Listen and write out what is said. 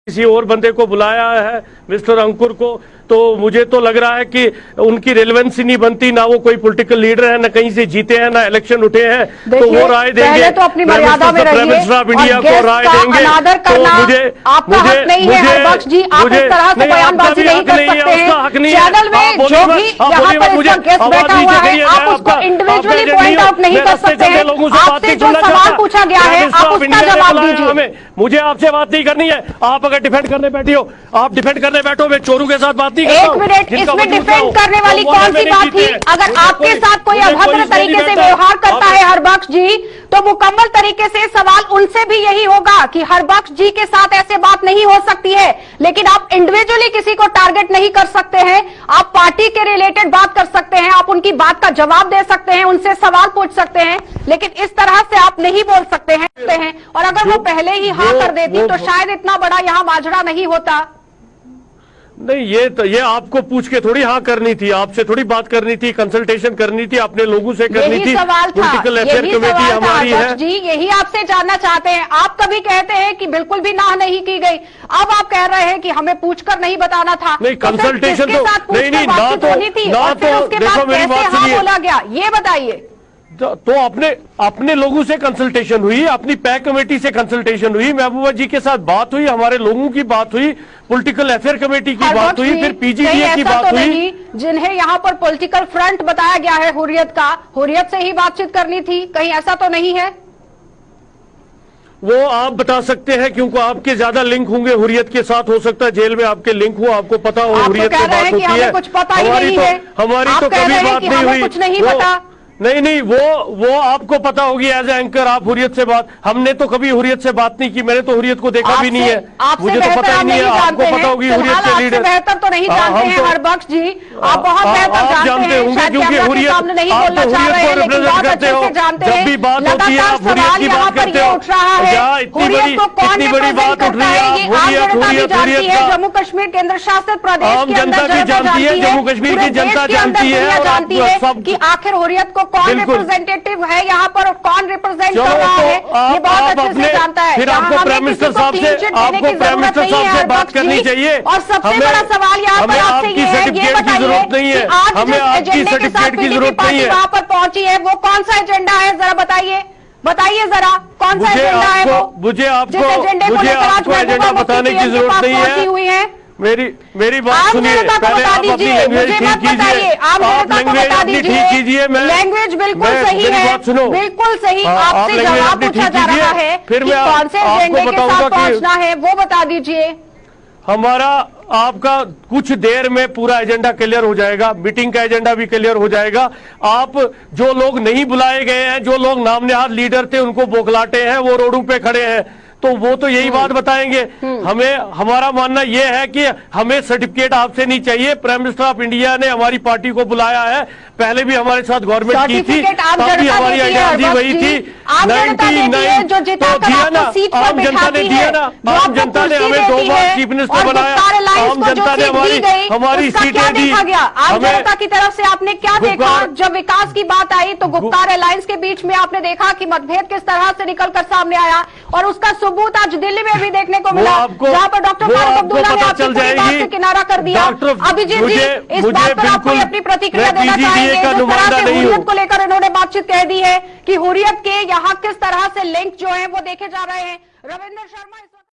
किसी और बंदे को बुलाया है मिस्टर अंकुर को, तो मुझे तो लग रहा है कि उनकी रेलेवेंसी नहीं बनती, ना वो कोई पॉलिटिकल लीडर है, ना कहीं से जीते हैं, ना इलेक्शन उठे हैं, तो वो राय देंगे। तो अपनी मर्यादा में रहिए ऑफ इंडिया को राय देंगे। तो मुझे आपका हक नहीं है हरबख्श जी, आप इस तरह से बयानबाजी नहीं कर सकते हैं। चैनल में जो भी यहाँ पर इसका गेस्ट बैठा हुआ है, आप उसको इंडिविजुअली पॉइंट आउट नहीं कर सकते हैं। आपसे जो सवाल पूछा गया है आप उसका जवाब दीजिए। मुझे आपसे बात नहीं करनी है। आप अगर डिफेंड करने बैठी हो, आप डिफेंड करने बैठो, मैं चोरों के साथ बात नहीं करता हूं। एक मिनट, इसमें डिफेंड करने वाली कौन सी बात थी? अगर आपके साथ कोई अभद्र तरीके से व्यवहार करता है हरबख्श जी, तो मुकम्मल तरीके से सवाल उनसे भी यही होगा कि हरबख्श जी के साथ ऐसे बात नहीं हो सकती है। लेकिन आप इंडिविजुअली किसी को टारगेट नहीं कर सकते हैं। आप पार्टी के रिलेटेड बात कर सकते हैं, आप उनकी बात का जवाब दे सकते हैं, उनसे सवाल पूछ सकते हैं, लेकिन इस तरह से आप नहीं बोल सकते हैं। और अगर वो पहले ही हाँ कर देती तो शायद इतना बड़ा यहाँ माजरा नहीं होता। नहीं, ये आपको पूछ के थोड़ी हाँ करनी थी, आपसे थोड़ी बात करनी थी, कंसल्टेशन करनी थी, अपने लोगों से करनी थी। सवाल था, पॉलिटिकल अफेयर कमेटी हमारी है जी, यही आपसे जानना चाहते हैं। आप कभी कहते हैं कि बिल्कुल भी ना नहीं की गई, अब आप कह रहे हैं कि हमें पूछकर नहीं बताना था। नहीं, कंसल्टेशन तो नहीं, ना तो देखो मेरी बात सुनिए, बोला गया ये बताइए। तो अपने लोगों से कंसल्टेशन हुई, अपनी पैक कमेटी से कंसल्टेशन हुई, महबूबा जी के साथ बात हुई, हमारे लोगों की बात हुई, पॉलिटिकल अफेयर कमेटी की बात हुई, फिर पीजीडीए की बात हुई। जिन्हें यहाँ पर पॉलिटिकल फ्रंट बताया गया है हुर्रियत का, हुर्रियत से ही बातचीत करनी थी, कहीं ऐसा तो नहीं है? वो आप बता सकते हैं, क्योंकि आपके ज्यादा लिंक होंगे हुर्रियत के साथ। हो सकता है जेल में आपके लिंक हो, आपको पता हो हुर्रियत से बात होती है। कुछ पता ही नहीं है, हमारी तो कभी बात नहीं हुई, कुछ नहीं पता। नहीं, वो आपको पता होगी एज एंकर, आप हुर्रियत से बात। हमने तो कभी हुर्रियत से बात नहीं की, मैंने तो हुर्रियत को देखा भी नहीं है, मुझे तो पता ही नहीं है। आपको पता होगी हुर्रियत के लीडर बेहतर तो नहीं जानते हैं हरबख्श जी, आप बहुत बेहतर जानते होंगे, क्योंकि हुर्रियत आप तो हुर्रियत को रिप्रेजेंट करते हो। जब भी बात होती है आप हुर्रियत की बात करते हो। इतनी बड़ी बात उठ रही है, हुर्रियत का जम्मू कश्मीर केंद्र शासित प्रदेश आम जनता भी जानती है, जम्मू कश्मीर की जनता जानती है कि आखिर हुर्रियत को कौन रिप्रेजेंटेटिव है यहाँ पर, कौन रिप्रेजेंट कर रहा है, ये बहुत अच्छे से जानता है। फिर आपको प्राइम मिनिस्टर साहब से बात करनी चाहिए। और सबसे बड़ा सवाल यहाँ पर आपसे ये है, ये बताइए, हमें आपकी सर्टिफिकेट की जरूरत नहीं है। वहाँ पर पहुंची है, वो कौन सा एजेंडा है, जरा बताइए जरा कौन सा एजेंडा है वो? मुझे आपको एजेंडा बताने की जरूरत नहीं है। मेरी बात सुनिए, पहले आप अपनी लैंग्वेज ठीक कीजिए, आप लैंग्वेज अपनी ठीक कीजिए। मैं लैंग्वेज बिल्कुल सही है, बात सुनो, बिल्कुल सही। आपसे जवाब पूछा जा रहा है, फिर मैं कौन से एजेंडे के साथ पहुंचना है वो बता दीजिए। हमारा आपका कुछ देर में पूरा एजेंडा क्लियर हो जाएगा, मीटिंग का एजेंडा भी क्लियर हो जाएगा। आप जो लोग नहीं बुलाए गए हैं, जो लोग नामनेहाद लीडर थे उनको बौखलाटे हैं, वो रोडों पे खड़े हैं, तो वो तो यही बात बताएंगे। हमारा मानना यह है कि हमें सर्टिफिकेट आपसे नहीं चाहिए। प्राइम मिनिस्टर ऑफ इंडिया ने हमारी पार्टी को बुलाया है, पहले भी हमारे साथ गवर्नमेंट की थी, तब भी हमारी आइडियोलॉजी वही थी। 99 तो दिया ना, आम जनता ने दिया ना, आम जनता ने हमें 2 बार चीफ मिनिस्टर बनाया, आम जनता ने हमारी सीटें दी। आम जनता की तरफ से आपने क्या देखा? जब विकास की बात आई तो गुप्कार अलायंस के बीच में आपने देखा कि मतभेद किस तरह से निकलकर सामने आया, और उसका सबूत आज दिल्ली में भी देखने को मिला, जहां पर डॉक्टर फारूक अब्दुल्ला ने आपकी पूरी बात से किनारा कर दिया। अभिजीत जी, इस बात पर आप अपनी प्रतिक्रिया देना चाहेंगे? जिस तरह से हुर्रियत को लेकर इन्होंने बातचीत कह दी है कि हुर्रियत के यहाँ किस तरह से लिंक जो है वो देखे जा रहे हैं। रविंद्र शर्मा।